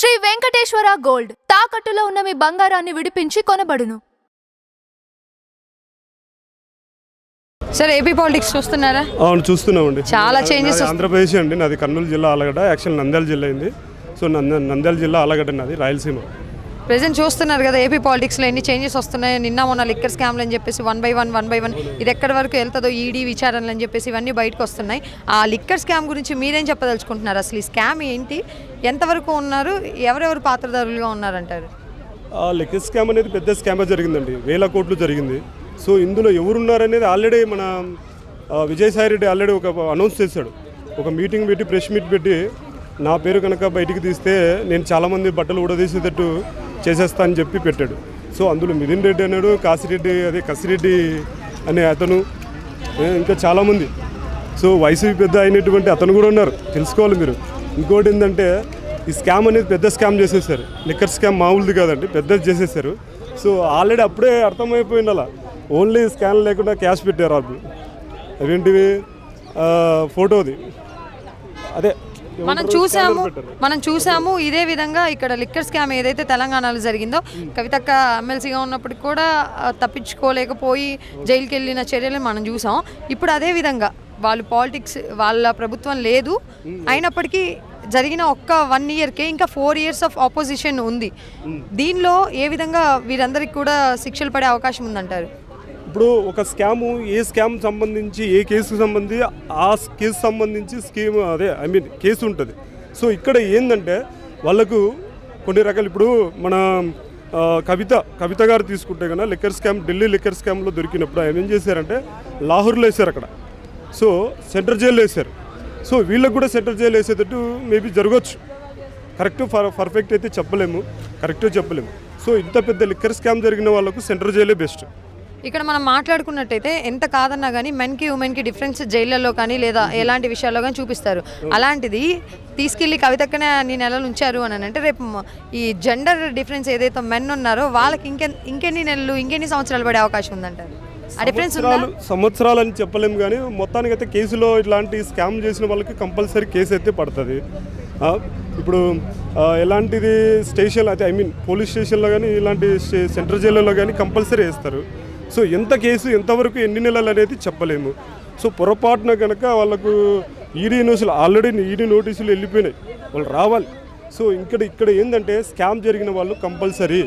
Shri Venkateswara gold తాకట్టులో ఉన్న మీ బంగారాన్ని విడిపించి కొనబడును. సార్ ఏపీ పాలిటిక్స్ చూస్తున్నారా? అవును, చూస్తున్నామండి. చాలా చేంజెస్. ఆంధ్రప్రదేశ్ అండి, నాది కర్నూలు జిల్లా ఆలగడ్డ, యాక్చువల్ నంద్యాల జిల్లా అయింది. సో నంద్యాల జిల్లా ఆలగడ్డ నాది, రాయలసీమ. ప్రెజెంట్ చూస్తున్నారు కదా ఏపీ పాలిటిక్స్లో ఎన్ని చేంజెస్ వస్తున్నాయి. నిన్న మొన్న లిక్కర్ స్కామ్లు అని చెప్పేసి వన్ బై వన్ ఇది ఎక్కడి వరకు వెళ్తుందో ఈడీ విచారణలు అని చెప్పేసి ఇవన్నీ బయటకు వస్తున్నాయి. ఆ లిక్కర్ స్కామ్ గురించి మీరేం చెప్పదలుచుకుంటున్నారు? అసలు ఈ స్కామ్ ఏంటి, ఎంతవరకు ఉన్నారు, ఎవరెవరు పాత్రధారులుగా ఉన్నారంటారు? లిక్కర్ స్కామ్ అనేది పెద్ద స్కామ్ జరిగిందండి, 1000 కోట్లు జరిగింది. సో ఇందులో ఎవరున్నారనేది ఆల్రెడీ మన విజయసాయిరెడ్డి ఆల్రెడీ ఒక అనౌన్స్ చేశాడు. ఒక మీటింగ్ పెట్టి, ప్రెస్ మీట్ పెట్టి, నా పేరు కనుక బయటికి తీస్తే నేను చాలామంది బట్టలు ఊడదీసేటట్టు చేసేస్తా అని చెప్పి పెట్టాడు. సో అందులో మిథున్ రెడ్డి అన్నాడు, కసిరెడ్డి అనే అతను, ఇంకా చాలామంది. సో వైసీపీ పెద్ద అయినటువంటి అతను కూడా ఉన్నారు, తెలుసుకోవాలి మీరు. ఇంకోటి ఏంటంటే ఈ స్కామ్ అనేది పెద్ద స్కామ్ చేసేసారు. లిక్కర్ స్కామ్ మామూలుది కాదండి, పెద్దది చేసేసారు. సో ఆల్రెడీ అప్పుడే అర్థమైపోయింది, అలా ఓన్లీ స్కాన్ లేకుండా క్యాష్ పెట్టారు వాళ్ళు. అవేంటివి ఫోటోది, అదే మనం చూసాము. ఇదే విధంగా ఇక్కడ లిక్కర్ స్కామ్ ఏదైతే తెలంగాణలో జరిగిందో, కవితక్క ఎమ్మెల్సీగా ఉన్నప్పటికి కూడా తప్పించుకోలేకపోయి జైలుకి వెళ్ళిన చర్యలను మనం చూసాం. ఇప్పుడు అదే విధంగా వాళ్ళు పాలిటిక్స్, వాళ్ళ ప్రభుత్వం లేదు అయినప్పటికీ జరిగిన ఒక్క 1 ఇయర్కే ఇంకా 4 ఇయర్స్ ఆఫ్ ఆపోజిషన్ ఉంది. దీనిలో ఏ విధంగా వీరందరికీ కూడా శిక్షలు పడే అవకాశం ఉందంటారు? ఇప్పుడు ఒక స్కాము, ఏ స్కామ్ సంబంధించి, ఏ కేసుకు సంబంధించి ఆ కేసు సంబంధించి స్కీమ్, కేసు ఉంటుంది. సో ఇక్కడ ఏంటంటే వాళ్ళకు కొన్ని రకాలు, ఇప్పుడు మన కవిత గారు తీసుకుంటే కన్నా లిక్కర్ స్కామ్, ఢిల్లీ లిక్కర్ స్కామ్లో దొరికినప్పుడు ఆయన ఏం చేశారంటే లాహోర్లో వేశారు అక్కడ. సో సెంట్రల్ జైల్లో వేశారు. సో వీళ్ళకు కూడా సెంట్రల్ జైలు వేసేటట్టు మేబీ జరగవచ్చు. పర్ఫెక్ట్ అయితే చెప్పలేము, కరెక్ట్గా చెప్పలేము. సో ఇంత పెద్ద లిక్కర్ స్కామ్ జరిగిన వాళ్ళకు సెంట్రల్ జైలే బెస్ట్. ఇక్కడ మనం మాట్లాడుకున్నట్టయితే ఎంత కాదన్నా కానీ మెన్కి ఉమెన్కి డిఫరెన్స్ జైళ్ళలో కానీ లేదా ఎలాంటి విషయాల్లో కానీ చూపిస్తారు. అలాంటిది తీసుకెళ్ళి కవితక్కనే అన్ని నెలలు ఉంచారు అని అంటే రేపు ఈ జెండర్ డిఫరెన్స్ ఏదైతే మెన్ ఉన్నారో వాళ్ళకి ఇంకెన్ని నెలలు, ఇంకెన్ని సంవత్సరాలు పడే అవకాశం ఉందంటారు? ఆ డిఫరెన్స్ సంవత్సరాలు అని చెప్పలేము, కానీ మొత్తానికి అయితే కేసులో ఇట్లాంటి స్కామ్ చేసిన వాళ్ళకి కంపల్సరీ కేసు అయితే పడుతుంది. ఇప్పుడు ఎలాంటిది స్టేషన్ అయితే పోలీస్ స్టేషన్లో కానీ ఇలాంటి సెంట్రల్ జైల్లో కానీ కంపల్సరీ వేస్తారు. సో ఎంత కేసు, ఎంతవరకు, ఎన్ని నెలలు అనేది చెప్పలేము. సో పొరపాటున కనుక వాళ్ళకు ఈడీ నోటీసులు వెళ్ళిపోయినాయి, వాళ్ళు రావాలి. సో ఇక్కడ ఏంటంటే స్కామ్ జరిగిన వాళ్ళు కంపల్సరీ,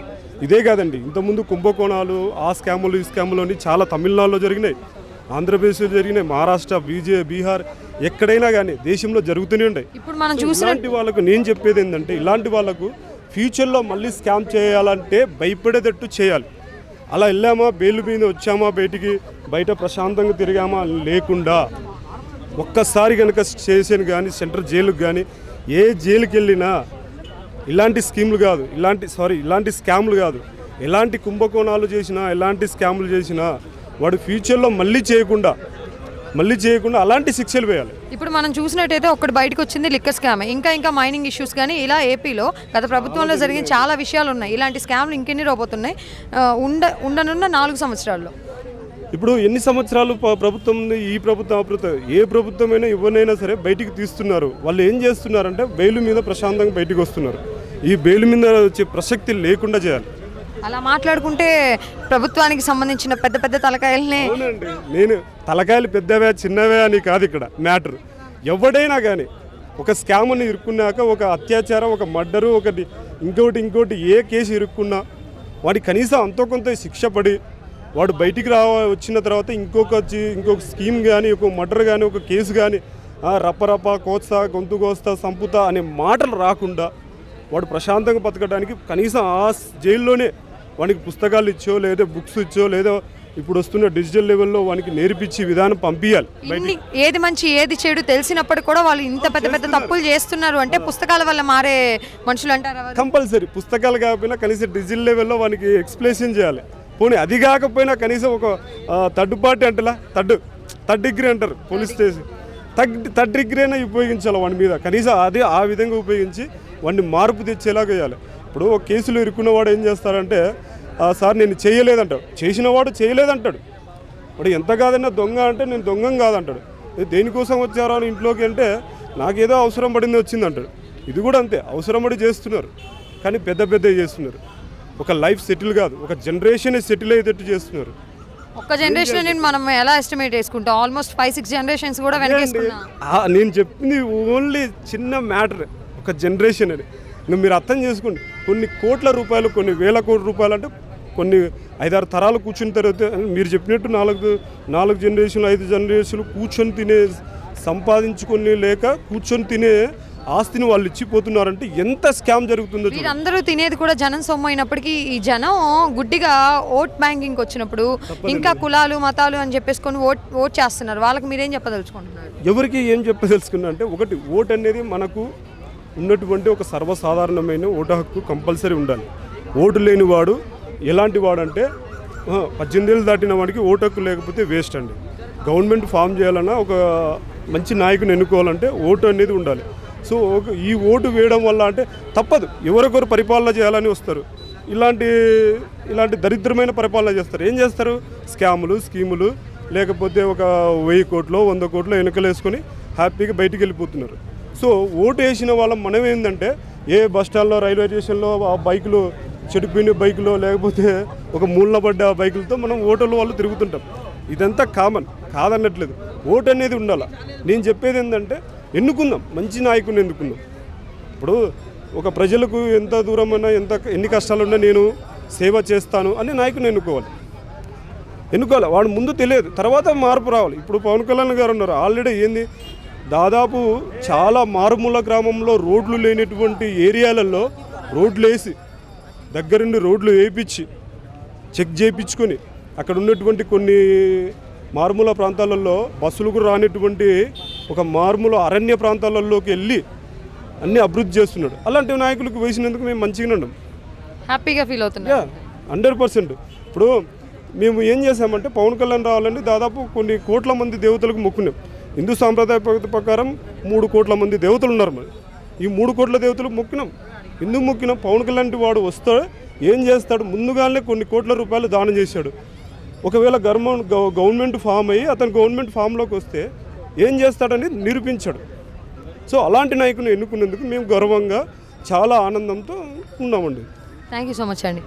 ఇదే కాదండి, ఇంతకుముందు కుంభకోణాలు, ఆ స్కాములు, ఈ స్కాములు చాలా తమిళనాడులో జరిగినాయి, ఆంధ్రప్రదేశ్లో జరిగినాయి, మహారాష్ట్ర, బీహార్, ఎక్కడైనా కానీ దేశంలో జరుగుతూనే ఉంటాయి. ఇప్పుడు మనం చూసిన ఇలాంటి వాళ్ళకు నేను చెప్పేది ఏంటంటే, ఇలాంటి వాళ్ళకు ఫ్యూచర్లో మళ్ళీ స్కామ్ చేయాలంటే భయపడేటట్టు చేయాలి. అలా వెళ్ళామా, బెయిల్ మీద వచ్చామా, బయట ప్రశాంతంగా తిరిగామా లేకుండా ఒక్కసారి కనుక స్టేషన్ కానీ సెంట్రల్ జైలుకు కానీ ఏ జైలుకి వెళ్ళినా ఇలాంటి స్కీములు కాదు, ఇలాంటి స్కామ్లు కాదు, ఎలాంటి కుంభకోణాలు చేసినా, ఎలాంటి స్కాములు చేసినా వాడు ఫ్యూచర్లో మళ్ళీ చేయకుండా అలాంటి శిక్షలు వేయాలి. ఇప్పుడు మనం చూసినట్టయితే ఒకటి బయటకు వచ్చింది లిక్కర్ స్కామ్, ఇంకా మైనింగ్ ఇష్యూస్ కానీ ఇలా ఏపీలో గత ప్రభుత్వంలో జరిగిన చాలా విషయాలు ఉన్నాయి. ఇలాంటి స్కామ్లు ఇంకెన్ని రాబోతున్నాయి ఉండనున్న 4 సంవత్సరాల్లో? ఇప్పుడు ఎన్ని సంవత్సరాలు ప్రభుత్వం, ఈ ప్రభుత్వం, ఏ ప్రభుత్వమైనా ఎవరినైనా సరే బయటికి తీస్తున్నారు. వాళ్ళు ఏం చేస్తున్నారంటే బెయిల్ మీద ప్రశాంతంగా బయటకు వస్తున్నారు. ఈ బెయిల్ మీద వచ్చే ప్రసక్తి లేకుండా చేయాలి. అలా మాట్లాడుకుంటే ప్రభుత్వానికి సంబంధించిన పెద్ద తలకాయలనే, నేను తలకాయలు పెద్దవే చిన్నవే అని కాదు ఇక్కడ మ్యాటర్. ఎవడైనా కానీ ఒక స్కామ్ని ఇరుక్కున్నాక, ఒక అత్యాచారం, ఒక మర్డరు, ఇంకోటి ఏ కేసు ఇరుక్కున్నా వాడికి కనీసం అంతో కొంత శిక్ష పడి వాడు బయటికి వచ్చిన తర్వాత ఇంకొక స్కీమ్ కానీ, ఒక మర్డర్ కానీ, ఒక కేసు కానీ రప్ప కోస్తా, గొంతు కోస్తా, సంపుతా అనే మాటలు రాకుండా వాడు ప్రశాంతంగా బతకడానికి కనీసం ఆ జైల్లోనే వానికి పుస్తకాలు ఇచ్చో, లేదా బుక్స్ ఇచ్చో, లేదా ఇప్పుడు వస్తున్న డిజిటల్ లెవెల్లో వానికి నేర్పించి విధానం పంపించాలి. ఏది మంచి ఏది చెడు తెలిసినప్పటికీ కూడా వాళ్ళు ఇంత పెద్ద తప్పులు చేస్తున్నారు అంటే పుస్తకాల వల్ల మారే మనుషులు అంటారు. కంపల్సరీ పుస్తకాలు కాకపోయినా కనీసం డిజిటల్ లెవెల్లో వానికి ఎక్స్ప్లెనేషన్ చేయాలి. పోనీ అది కాకపోయినా కనీసం ఒక థర్డ్ పార్టీ అంటలా థర్డ్ డిగ్రీ అంటారు పోలీస్ స్టేషన్, థర్డ్ డిగ్రీ అయినా ఉపయోగించాలి వాడి మీద. కనీసం అది ఆ విధంగా ఉపయోగించి వాడిని మార్పు తెచ్చేలాగా చేయాలి. ఇప్పుడు ఒక కేసులో ఇరుక్కున్నవాడు ఏం చేస్తారంటే, సార్ నేను చేయలేదంటాడు, చేసినవాడు చేయలేదంటాడు. వాడు ఎంత కాదన్నా దొంగ అంటే నేను దొంగం కాదంటాడు. దేనికోసం వచ్చారా ఇంట్లోకి అంటే నాకేదో అవసరం పడింది వచ్చిందంటాడు. ఇది కూడా అంతే, అవసరమడి చేస్తున్నారు కానీ పెద్ద పెద్ద చేస్తున్నారు. ఒక లైఫ్ సెటిల్ కాదు, ఒక జనరేషన్ సెటిల్ అయ్యేటట్టు చేస్తున్నారు. ఒక్క జనరేషన్ మనం ఎలా ఎస్టిమేట్ చేసుకుంటాం, ఆల్మోస్ట్ 5-6 జనరేషన్స్ కూడా వెనకేసుకున్నాం. నేను చెప్పింది ఓన్లీ చిన్న మ్యాటర్, ఒక జనరేషన్ అని. ఇంకా మీరు అర్థం చేసుకోండి, కొన్ని కోట్ల రూపాయలు, కొన్ని వేల కోట్ల రూపాయలు అంటే కొన్ని 5-6 తరాలు కూర్చున్న తర్వాత మీరు చెప్పినట్టు 4 జనరేషన్లు 5 జనరేషన్లు కూర్చొని తినే, సంపాదించుకొని లేక కూర్చొని తినే ఆస్తిని వాళ్ళు ఇచ్చిపోతున్నారంటే ఎంత స్కామ్ జరుగుతుందో. వీరందరూ తినేది కూడా జనం సొమ్ము అయినప్పటికీ ఈ జనం గుడ్డిగా ఓట్ బ్యాంకింగ్ వచ్చినప్పుడు ఇంకా కులాలు మతాలు అని చెప్పేసుకొని ఓట్ చేస్తున్నారు. వాళ్ళకి మీరేం చెప్పదలుచుకుంటున్నారు? ఎవరికి ఏం చెప్పదలుచుకున్నా అంటే, ఒకటి ఓట్ అనేది మనకు ఉన్నటువంటి ఒక సర్వసాధారణమైన ఓటు హక్కు కంపల్సరీ ఉండాలి. ఓటు లేని వాడు ఎలాంటి వాడంటే 18 ఏళ్ళు దాటిన వాడికి ఓటు హక్కు లేకపోతే వేస్ట్ అండి. గవర్నమెంట్ ఫామ్ చేయాలన్నా, ఒక మంచి నాయకుని ఎన్నుకోవాలంటే ఓటు అనేది ఉండాలి. సో ఈ ఓటు వేయడం వల్ల అంటే తప్పదు, ఎవరొకరు పరిపాలన చేయాలని వస్తారు, ఇలాంటి దరిద్రమైన పరిపాలన చేస్తారు. ఏం చేస్తారు? స్కాములు, స్కీములు, లేకపోతే ఒక 1000 కోట్లు 100 కోట్లు ఎన్నికలు వేసుకొని హ్యాపీగా బయటికి వెళ్ళిపోతున్నారు. సో ఓటు వేసిన వాళ్ళం మనం ఏంటంటే, ఏ బస్ స్టాండ్లో, రైల్వే స్టేషన్లో ఆ బైకులు, చెడిపోయిన బైకులో, లేకపోతే ఒక మూలన పడ్డ బైకులతో మనం ఓటర్లు వాళ్ళు తిరుగుతుంటాం. ఇదంతా కామన్, కాదన్నట్లేదు. ఓటు అనేది ఉండాలి. నేను చెప్పేది ఏంటంటే, ఎన్నుకుందాం, మంచి నాయకుని ఎన్నుకుందాం. ఇప్పుడు ఒక ప్రజలకు ఎంత దూరమైనా, ఎన్ని కష్టాలున్నా నేను సేవ చేస్తాను అనే నాయకుని ఎన్నుకోవాలి. వాడు ముందు తెలియదు, తర్వాత మార్పు రావాలి. ఇప్పుడు పవన్ కళ్యాణ్ గారు ఉన్నారు, ఆల్రెడీ ఏంది, దాదాపు చాలా మారుమూల గ్రామంలో రోడ్లు లేనటువంటి ఏరియాలలో రోడ్లు వేసి, దగ్గరుండి రోడ్లు వేయించి చెక్ చేయించుకొని, అక్కడ ఉన్నటువంటి కొన్ని మారుమూల ప్రాంతాలలో బస్సులు కూడా రానటువంటి ఒక మారుమూల అరణ్య ప్రాంతాలలోకి వెళ్ళి అన్నీ అభివృద్ధి చేస్తున్నాడు. అలాంటి నాయకులకు వేసినందుకు మేము మంచిగానే ఉన్నాం, హ్యాపీగా ఫీల్ అవుతున్నాం. 100%. ఇప్పుడు మేము ఏం చేసామంటే, పవన్ కళ్యాణ్ రావాలని దాదాపు కొన్ని కోట్ల మంది దేవతలకు మొక్కున్నాం. హిందూ సాంప్రదాయ ప్రకారం 3 కోట్ల మంది దేవతలు ఉన్నారు. మరి ఈ 3 కోట్ల దేవతలకు మొక్కినాం. ఎందుకు మొక్కినాం? పవన్ కళ్యాణ్ వాడు వస్తాడు, ఏం చేస్తాడు? ముందుగానే కొన్ని కోట్ల రూపాయలు దానం చేశాడు. ఒకవేళ గవర్నమెంట్ ఫామ్ అయ్యి అతను గవర్నమెంట్ ఫామ్లోకి వస్తే ఏం చేస్తాడని నిరూపించాడు. సో అలాంటి నాయకుని ఎన్నుకున్నందుకు మేము గర్వంగా, చాలా ఆనందంతో ఉన్నామండి. థ్యాంక్ యూ సో మచ్ అండి.